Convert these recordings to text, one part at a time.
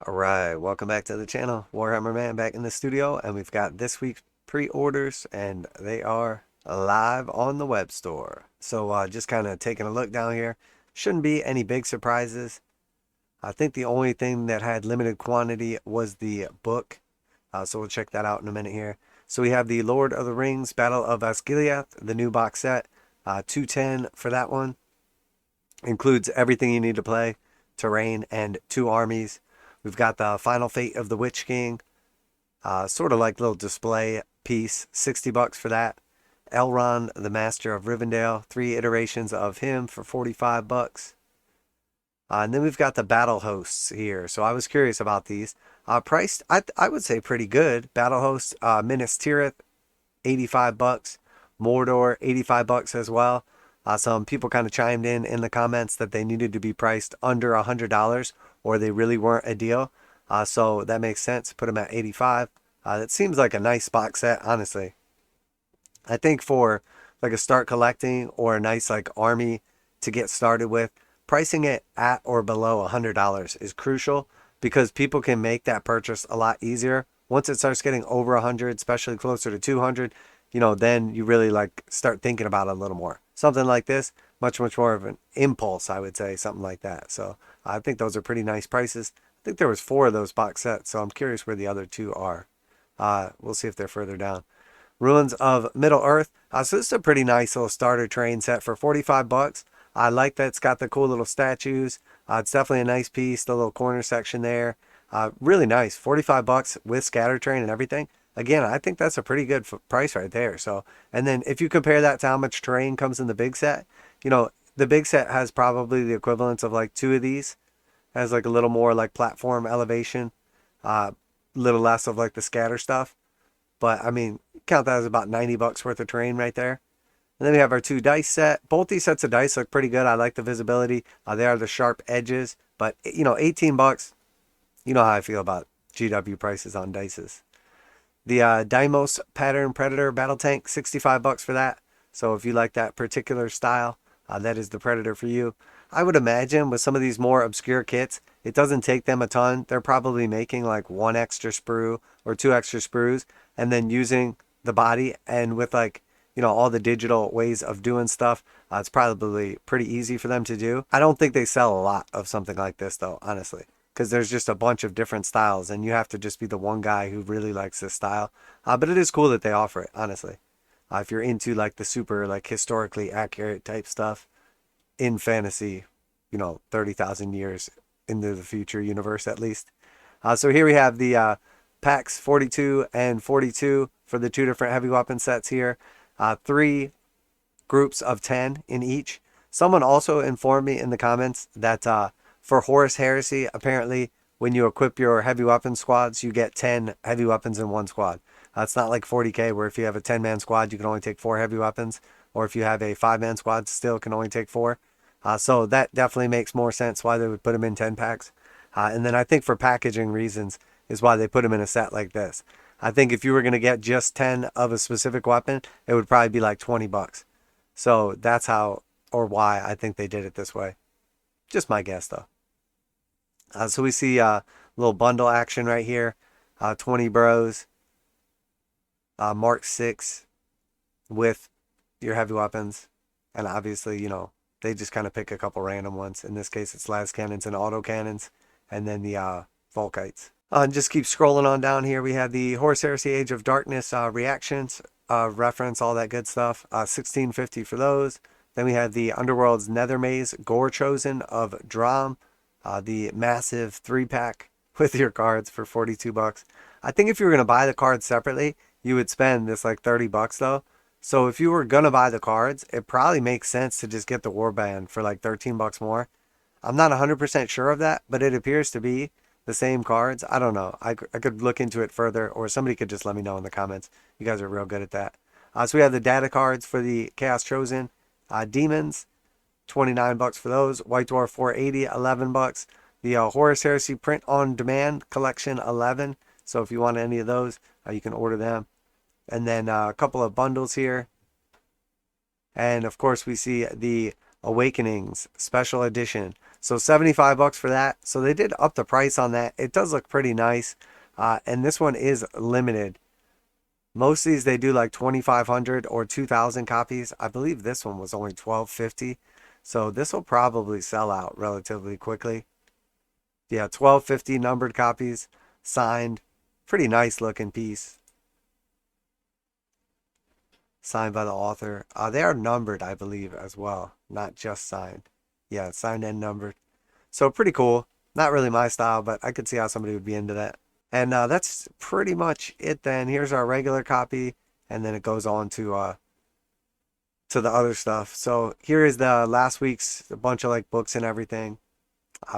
Alright, welcome back to the channel. Warhammer Man back in the studio, and we've got this week's pre-orders, and they are live on the web store. So just kind of taking a look down here. Shouldn't be any big surprises. I think the only thing that had limited quantity was the book. So we'll check that out in a minute here. So we have the Lord of the Rings Battle of Osgiliath, the new box set. 210 for that one. Includes everything you need to play, terrain, and 2 armies. We've got the Final Fate of the Witch King, sort of like little display piece, $60 for that. Elrond, the Master of Rivendell, 3 iterations of him for $45. And then we've got the Battle Hosts here. So I was curious about these. Priced, I would say pretty good. Battle Host, Minas Tirith, $85. Mordor, $85 as well. Some people kind of chimed in the comments that they needed to be priced under $100 or they really weren't a deal. So that makes sense. Put them at 85. That seems like a nice box set, honestly. I think for like a start collecting or a nice like army to get started with, pricing it at or below $100 is crucial because people can make that purchase a lot easier. Once it starts getting over 100, especially closer to 200, then you really like start thinking about it a little more. Something like this, much more of an impulse, I would say, something like that. So I think those are pretty nice prices. I think there was 4 of those box sets, so I'm curious where the other 2 are. We'll see if they're further down. Ruins of Middle-earth. So this is a pretty nice little starter train set for $45. I like that it's got the cool little statues. It's definitely a nice piece, the little corner section there. Really nice, $45 with scatter train and everything. Again, I think that's a pretty good price right there. So, and then if you compare that to how much terrain comes in the big set, the big set has probably the equivalent of like 2 of these. Has like a little more like platform elevation, little less of like the scatter stuff. But I mean, count that as about $90 worth of terrain right there. And then we have our 2 dice set. Both these sets of dice look pretty good. I like the visibility. They are the sharp edges, but $18. You know how I feel about GW prices on dices. The Deimos Predator Battle Tank, $65 for that. So if you like that particular style, that is the Predator for you. I would imagine with some of these more obscure kits, it doesn't take them a ton. They're probably making like 1 extra sprue or 2 extra sprues and then using the body, and with like, all the digital ways of doing stuff, it's probably pretty easy for them to do. I don't think they sell a lot of something like this though, honestly, because there's just a bunch of different styles and you have to just be the one guy who really likes this style. But it is cool that they offer it, honestly. If you're into like the super like historically accurate type stuff in fantasy, 30,000 years into the future universe at least. So here we have the packs 42 and 42 for the 2 different heavy weapon sets here. 3 groups of 10 in each. Someone also informed me in the comments that for Horus Heresy, apparently when you equip your heavy weapon squads, you get 10 heavy weapons in one squad. It's not like 40k where if you have a 10-man squad, you can only take 4 heavy weapons. Or if you have a 5-man squad, still can only take 4. So that definitely makes more sense why they would put them in 10 packs. And then I think for packaging reasons is why they put them in a set like this. I think if you were going to get just 10 of a specific weapon, it would probably be like $20. So that's how or why I think they did it this way. Just my guess though. So we see a little bundle action right here. 20 bros. Mark 6 with your heavy weapons. And obviously, they just kind of pick a couple random ones. In this case, it's lascannons and autocannons. And then the volkites. Just keep scrolling on down here. We have the Horus Heresy Age of Darkness reactions, reference, all that good stuff. $16.50 for those. Then we have the Underworld's Nether Maze Gore Chosen of Dram. The massive 3-pack with your cards for $42. I think if you were going to buy the cards separately, you would spend this like $30 though. So if you were going to buy the cards, it probably makes sense to just get the warband for like $13 more. I'm not 100% sure of that, but it appears to be the same cards. I don't know. I could look into it further, or somebody could just let me know in the comments. You guys are real good at that. So we have the data cards for the Chaos Chosen. Demons, $29 for those. White Dwarf 480, $11. The Horus Heresy Print on Demand Collection 11. So if you want any of those, you can order them. And then a couple of bundles here. And of course we see the Awakenings Special Edition. So 75 bucks for that. So they did up the price on that. It does look pretty nice. And this one is limited. Most of these they do like 2,500 or 2,000 copies. I believe this one was only 1,250. So this will probably sell out relatively quickly. Yeah, 1,250 numbered copies, signed. Pretty nice looking piece. Signed by the author. They are numbered, I believe, as well. Not just signed. Yeah, signed and numbered. So pretty cool. Not really my style, but I could see how somebody would be into that. And that's pretty much it then. Here's our regular copy, and then it goes on to the other stuff. So here is the last week's, a bunch of like books and everything.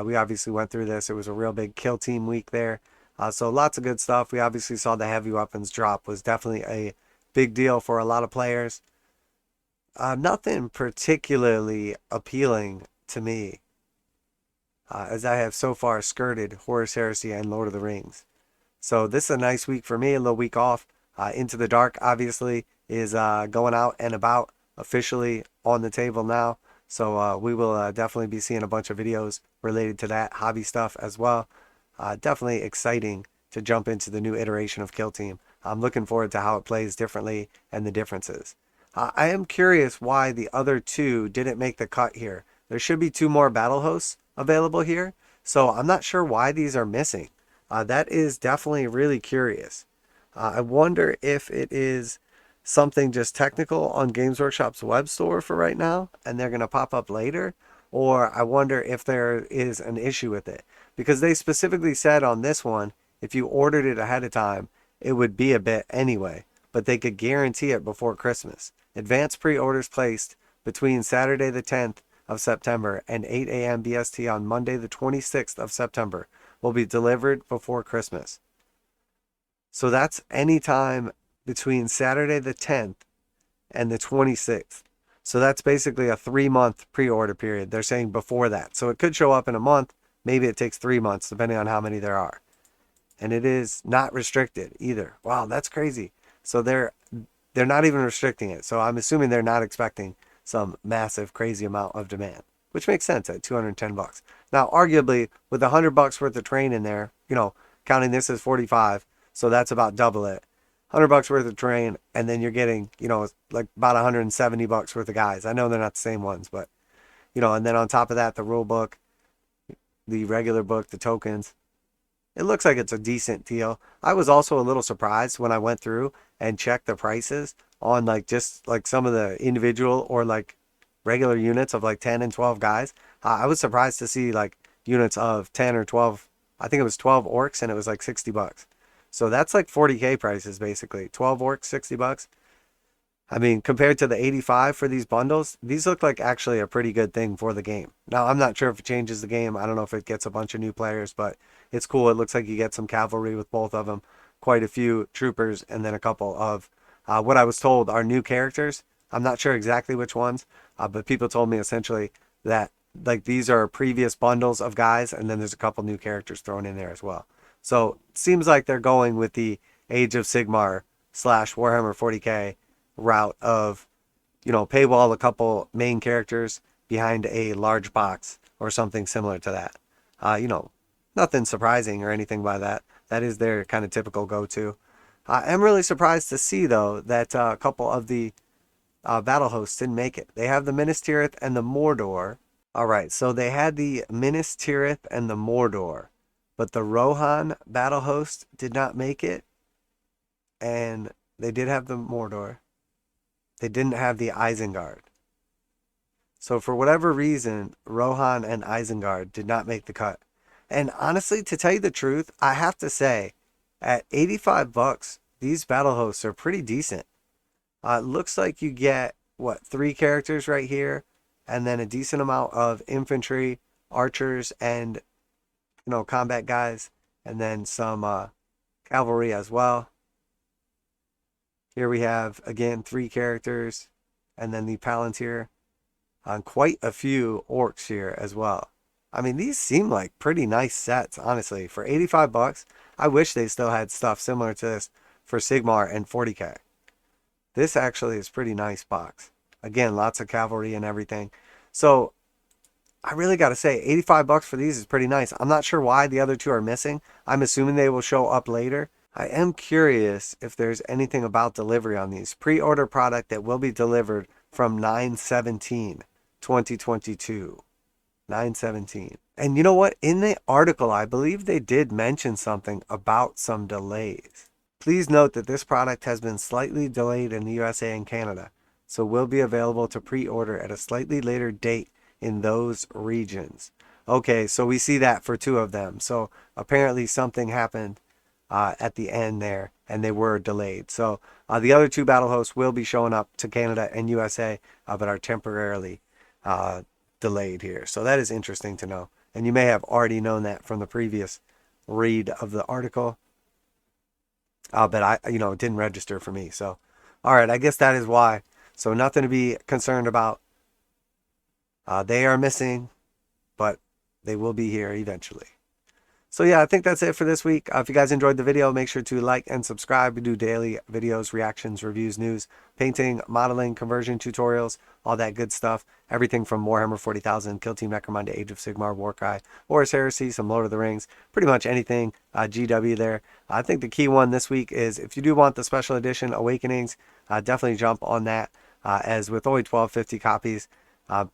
We obviously went through this. It was a real big kill team week there. So lots of good stuff. We obviously saw the heavy weapons drop was definitely a big deal for a lot of players. Nothing particularly appealing to me, as I have so far skirted Horus Heresy and Lord of the Rings. So this is a nice week for me, a little week off. Into the Dark obviously is going out and about, officially on the table now. So we will definitely be seeing a bunch of videos related to that hobby stuff as well. Definitely exciting to jump into the new iteration of Kill Team. I'm looking forward to how it plays differently and the differences. I am curious why the other two didn't make the cut here. There should be 2 more battle hosts available here, so I'm not sure why these are missing. That is definitely really curious. I wonder if it is something just technical on Games Workshop's web store for right now, and they're going to pop up later, or I wonder if there is an issue with it. Because they specifically said on this one, if you ordered it ahead of time, it would be a bit anyway, but they could guarantee it before Christmas. Advanced pre-orders placed between Saturday the 10th of September and 8 a.m. BST on Monday the 26th of September will be delivered before Christmas. So that's any time between Saturday the 10th and the 26th. So that's basically a 3-month pre-order period. They're saying before that. So it could show up in a month. Maybe it takes 3 months, depending on how many there are. And it is not restricted either. Wow, that's crazy. So they're not even restricting it. So I'm assuming they're not expecting some massive, crazy amount of demand, which makes sense at 210 bucks. Now, arguably, with 100 bucks worth of terrain in there, counting this as 45, so that's about double it. 100 bucks worth of terrain, and then you're getting, like about 170 bucks worth of guys. I know they're not the same ones, but, and then on top of that, the rule book, the regular book, the tokens. It looks like it's a decent deal. I was also a little surprised when I went through and checked the prices on just some of the individual or regular units of 10 and 12 guys. I was surprised to see units of 10 or 12. I think it was 12 orcs and it was 60 bucks. So that's 40K prices basically. 12 orcs, 60 bucks. I mean, compared to the 85 for these bundles, these look like actually a pretty good thing for the game. Now, I'm not sure if it changes the game. I don't know if it gets a bunch of new players, but it's cool. It looks like you get some cavalry with both of them, quite a few troopers, and then a couple of what I was told are new characters. I'm not sure exactly which ones, but people told me essentially that these are previous bundles of guys, and then there's a couple new characters thrown in there as well. So it seems like they're going with the Age of Sigmar / Warhammer 40K route of, paywall a couple main characters behind a large box or something similar to that. Nothing surprising or anything by that. That is their kind of typical go-to. I am really surprised to see, though, that a couple of the battle hosts didn't make it. They have the Minas Tirith and the Mordor. All right, so they had the Minas Tirith and the Mordor, but the Rohan Battlehost did not make it, and they did have the Mordor. They didn't have the Isengard. So for whatever reason, Rohan and Isengard did not make the cut. And honestly, to tell you the truth, I have to say, at 85 bucks, these battle hosts are pretty decent. It looks like you get, 3 characters right here, and then a decent amount of infantry, archers, and, combat guys, and then some cavalry as well. Here we have, again, 3 characters, and then the Palantir, and quite a few orcs here as well. I mean, these seem like pretty nice sets, honestly. For 85 bucks, I wish they still had stuff similar to this for Sigmar and 40K. This actually is pretty nice box. Again, lots of cavalry and everything. So, I really got to say, 85 bucks for these is pretty nice. I'm not sure why the other two are missing. I'm assuming they will show up later. I am curious if there's anything about delivery on these. Pre-order product that will be delivered from 9/17/2022. 9/17. And you know what? In the article, I believe they did mention something about some delays. Please note that this product has been slightly delayed in the USA and Canada, so will be available to pre-order at a slightly later date in those regions. Okay, so we see that for two of them. So apparently something happened at the end there, and they were delayed. So the other two battle hosts will be showing up to Canada and USA, but are temporarily delayed here. So that is interesting to know. And you may have already known that from the previous read of the article. But it didn't register for me. So, all right, I guess that is why. So nothing to be concerned about. They are missing, but they will be here eventually. So yeah, I think that's it for this week. If you guys enjoyed the video, make sure to like and subscribe. We do daily videos, reactions, reviews, news, painting, modeling, conversion tutorials, all that good stuff. Everything from Warhammer 40,000, Kill Team Necromunda, Age of Sigmar, Warcry, Horus Heresy, some Lord of the Rings, pretty much anything GW there. I think the key one this week is if you do want the special edition Awakenings, definitely jump on that. As with only 1250 copies,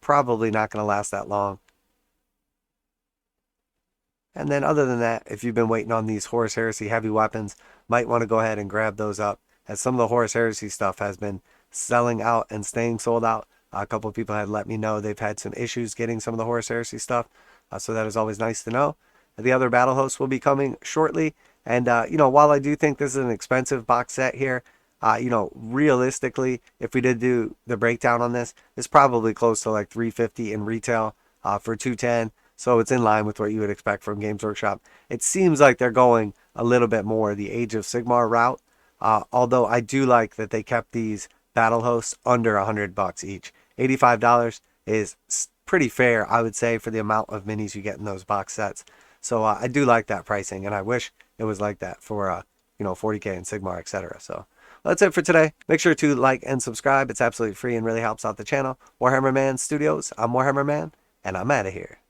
probably not going to last that long. And then other than that, if you've been waiting on these Horus Heresy heavy weapons, might want to go ahead and grab those up, as some of the Horus Heresy stuff has been selling out and staying sold out. A couple of people had let me know they've had some issues getting some of the Horus Heresy stuff, so that is always nice to know. The other battle hosts will be coming shortly, and while I do think this is an expensive box set here, realistically, if we did do the breakdown on this, it's probably close to like $350 in retail for $210. So it's in line with what you would expect from Games Workshop. It seems like they're going a little bit more the Age of Sigmar route. Although I do like that they kept these battle hosts under $100 each. $85 is pretty fair, I would say, for the amount of minis you get in those box sets. So I do like that pricing, and I wish it was like that for 40K and Sigmar, etc. So that's it for today. Make sure to like and subscribe. It's absolutely free and really helps out the channel. Warhammer Man Studios. I'm Warhammer Man, and I'm out of here.